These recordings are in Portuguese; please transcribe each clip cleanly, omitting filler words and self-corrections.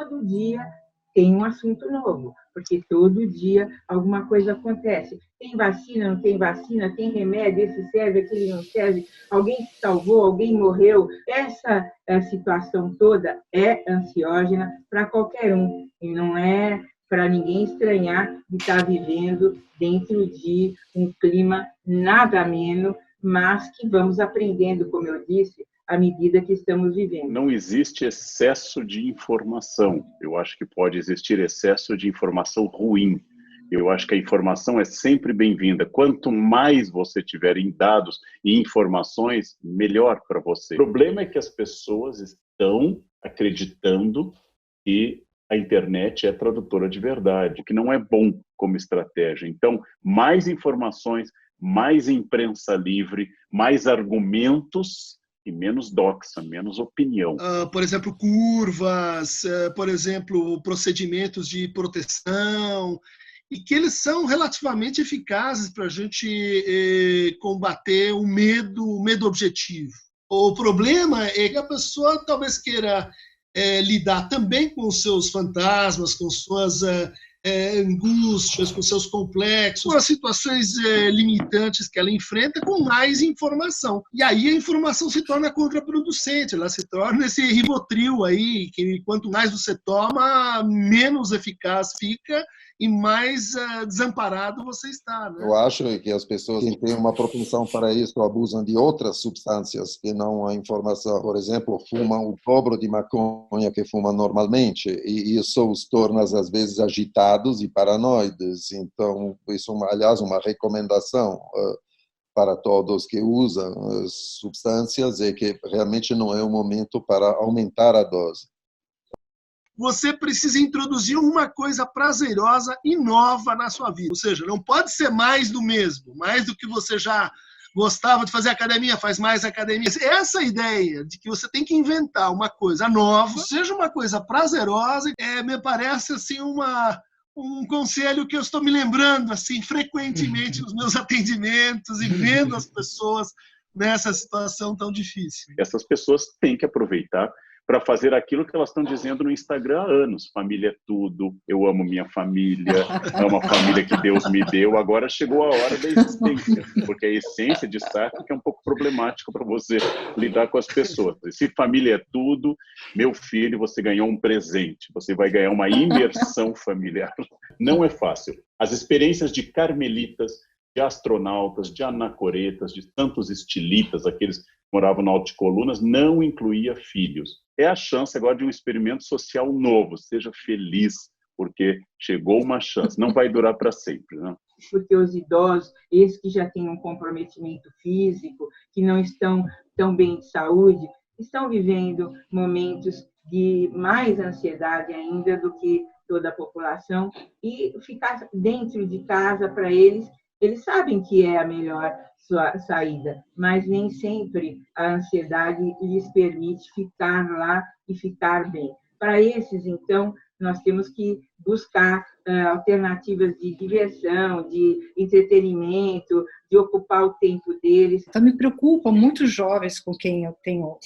todo dia tem um assunto novo, porque todo dia alguma coisa acontece. Tem vacina, não tem vacina, tem remédio, esse serve, aquele não serve, alguém se salvou, alguém morreu. Essa situação toda é ansiógena para qualquer um, e não é para ninguém estranhar de estar vivendo dentro de um clima nada ameno, mas que vamos aprendendo, como eu disse, à medida que estamos vivendo. Não existe excesso de informação. Eu acho que pode existir excesso de informação ruim. Eu acho que a informação é sempre bem-vinda. Quanto mais você tiver em dados e informações, melhor para você. O problema é que as pessoas estão acreditando que a internet é tradutora de verdade, o que não é bom como estratégia. Então, mais informações, mais imprensa livre, mais argumentos e menos doxa, menos opinião. Por exemplo, curvas, por exemplo, procedimentos de proteção, e que eles são relativamente eficazes para a gente combater o medo objetivo. O problema é que a pessoa talvez queira lidar também com os seus fantasmas, com suas angústias, com seus complexos, com as situações limitantes que ela enfrenta com mais informação. E aí a informação se torna contraproducente, ela se torna esse Rivotril aí, que quanto mais você toma, menos eficaz fica e mais desamparado você está, né? Eu acho que as pessoas que têm uma propensão para isso abusam de outras substâncias que não a informação. Por exemplo, fumam o dobro de maconha que fumam normalmente, e isso os torna, às vezes, agitados e paranoides. Então, isso é, aliás, uma recomendação para todos que usam substâncias, é que realmente não é o momento para aumentar a dose. Você precisa introduzir uma coisa prazerosa e nova na sua vida. Ou seja, não pode ser mais do mesmo, mais do que você já gostava de fazer academia, faz mais academia. Essa ideia de que você tem que inventar uma coisa nova, seja uma coisa prazerosa, me parece assim um conselho que eu estou me lembrando assim frequentemente nos meus atendimentos e vendo as pessoas nessa situação tão difícil. Essas pessoas têm que aproveitar para fazer aquilo que elas estão dizendo no Instagram há anos. Família é tudo, eu amo minha família, amo a família que Deus me deu, agora chegou a hora da existência, porque a essência de Sartre é um pouco problemática para você lidar com as pessoas. Se família é tudo, meu filho, você ganhou um presente, você vai ganhar uma imersão familiar. Não é fácil. As experiências de carmelitas, de astronautas, de anacoretas, de tantos estilitas, aqueles que moravam no Alto de Colunas, não incluía filhos. É a chance agora de um experimento social novo. Seja feliz, porque chegou uma chance. Não vai durar para sempre, né? Porque os idosos, esses que já têm um comprometimento físico, que não estão tão bem de saúde, estão vivendo momentos de mais ansiedade ainda do que toda a população, e ficar dentro de casa para eles sabem que é a melhor saída, mas nem sempre a ansiedade lhes permite ficar lá e ficar bem. Para esses, então, nós temos que buscar alternativas de diversão, de entretenimento, de ocupar o tempo deles. Então, me preocupam muitos jovens com quem eu tenho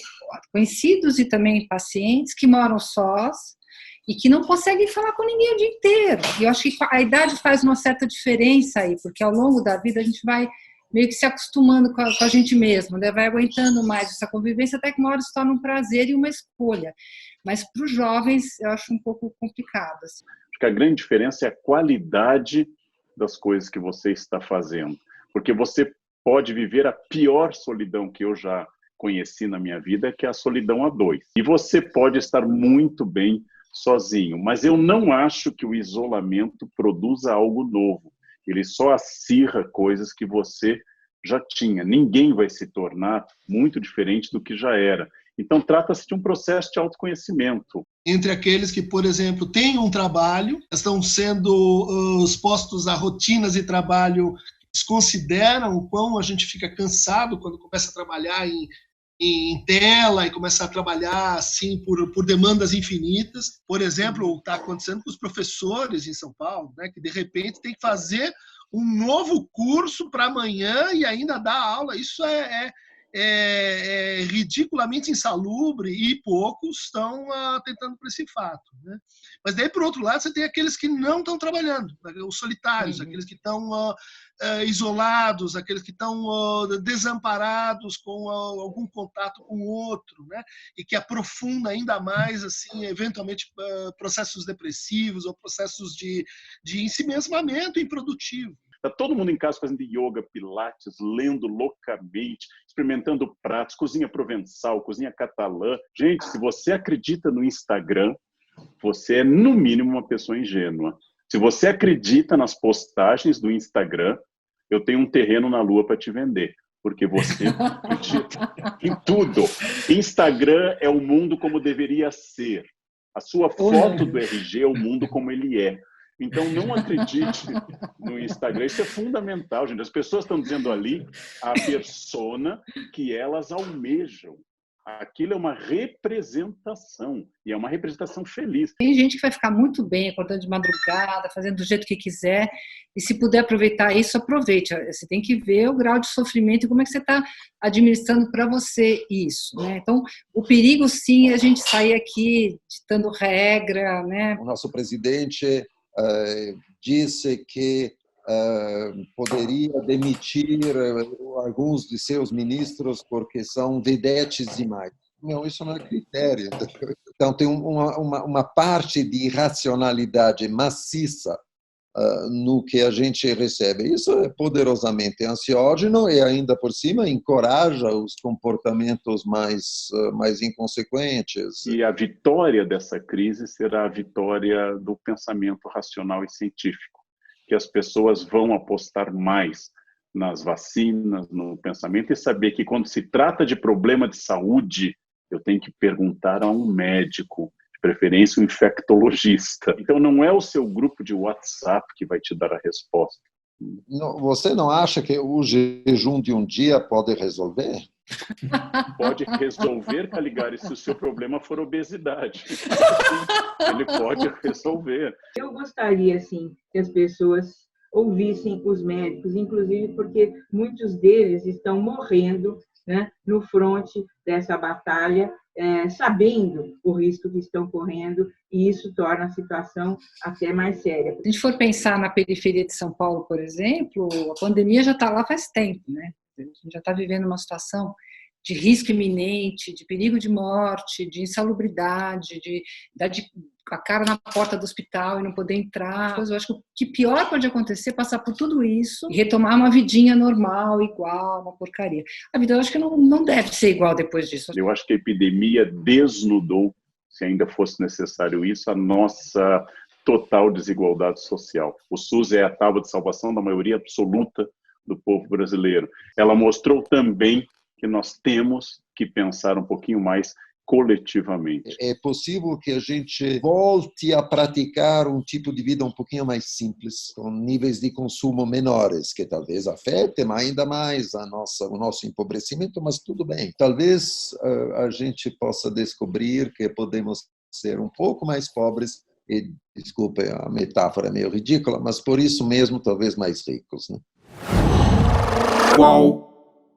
conhecidos e também pacientes que moram sós e que não conseguem falar com ninguém o dia inteiro. E eu acho que a idade faz uma certa diferença aí, porque ao longo da vida a gente vai meio que se acostumando com a gente mesmo, né? Vai aguentando mais essa convivência até que uma hora se torna um prazer e uma escolha. Mas para os jovens eu acho um pouco complicado. Assim. Acho que a grande diferença é a qualidade das coisas que você está fazendo. Porque você pode viver a pior solidão que eu já conheci na minha vida, que é a solidão a dois. E você pode estar muito bem sozinho, mas eu não acho que o isolamento produza algo novo. Ele só acirra coisas que você já tinha. Ninguém vai se tornar muito diferente do que já era. Então, trata-se de um processo de autoconhecimento. Entre aqueles que, por exemplo, têm um trabalho, estão sendo expostos a rotinas de trabalho, desconsideram o quão a gente fica cansado quando começa a trabalhar em tela e começar a trabalhar assim por demandas infinitas. Por exemplo, está acontecendo com os professores em São Paulo, né, que de repente tem que fazer um novo curso para amanhã e ainda dar aula. Isso é é ridiculamente insalubre e poucos estão atentando para esse fato, né? Mas daí, por outro lado, você tem aqueles que não estão trabalhando, os solitários, aqueles que estão isolados, aqueles que estão desamparados com algum contato com o outro, né? E que aprofunda ainda mais, assim, eventualmente, processos depressivos ou processos de ensimesmamento improdutivo. Está todo mundo em casa fazendo yoga, pilates, lendo loucamente, experimentando pratos, cozinha provençal, cozinha catalã. Gente, se você acredita no Instagram, você é, no mínimo, uma pessoa ingênua. Se você acredita nas postagens do Instagram, eu tenho um terreno na Lua para te vender. Porque você acredita em tudo. Instagram é o mundo como deveria ser. A sua foto do RG é o mundo como ele é. Então, não acredite no Instagram. Isso é fundamental, gente. As pessoas estão dizendo ali a persona que elas almejam. Aquilo é uma representação. E é uma representação feliz. Tem gente que vai ficar muito bem, acordando de madrugada, fazendo do jeito que quiser. E se puder aproveitar isso, aproveite. Você tem que ver o grau de sofrimento e como é que você está administrando para você isso, né? Então, o perigo, sim, é a gente sair aqui ditando regra, né? O nosso presidente disse que poderia demitir alguns de seus ministros porque são vedetes demais. Não, isso não é critério. Então, tem uma parte de irracionalidade maciça no que a gente recebe. Isso é poderosamente ansiógeno e, ainda por cima, encoraja os comportamentos mais inconsequentes. E a vitória dessa crise será a vitória do pensamento racional e científico, que as pessoas vão apostar mais nas vacinas, no pensamento, e saber que, quando se trata de problema de saúde, eu tenho que perguntar a um médico, de preferência um infectologista. Então, não é o seu grupo de WhatsApp que vai te dar a resposta. Você não acha que o jejum de um dia pode resolver? Pode resolver, Caligari, se o seu problema for obesidade. Ele pode resolver. Eu gostaria, assim, que as pessoas ouvissem os médicos, inclusive porque muitos deles estão morrendo, né, no fronte dessa batalha, sabendo o risco que estão correndo, e isso torna a situação até mais séria. Se a gente for pensar na periferia de São Paulo, por exemplo, a pandemia já está lá faz tempo, né? A gente já está vivendo uma situação de risco iminente, de perigo de morte, de insalubridade, de dar a cara na porta do hospital e não poder entrar. Eu acho que o que pior pode acontecer é passar por tudo isso e retomar uma vidinha normal, igual, uma porcaria. A vida, eu acho que não deve ser igual depois disso. Eu acho que a epidemia desnudou, se ainda fosse necessário isso, a nossa total desigualdade social. O SUS é a tábua de salvação da maioria absoluta do povo brasileiro. Ela mostrou também que nós temos que pensar um pouquinho mais coletivamente. É possível que a gente volte a praticar um tipo de vida um pouquinho mais simples, com níveis de consumo menores, que talvez afetem ainda mais o nosso empobrecimento, mas tudo bem. Talvez a gente possa descobrir que podemos ser um pouco mais pobres e, desculpe, a metáfora é meio ridícula, mas por isso mesmo talvez mais ricos, né? Qual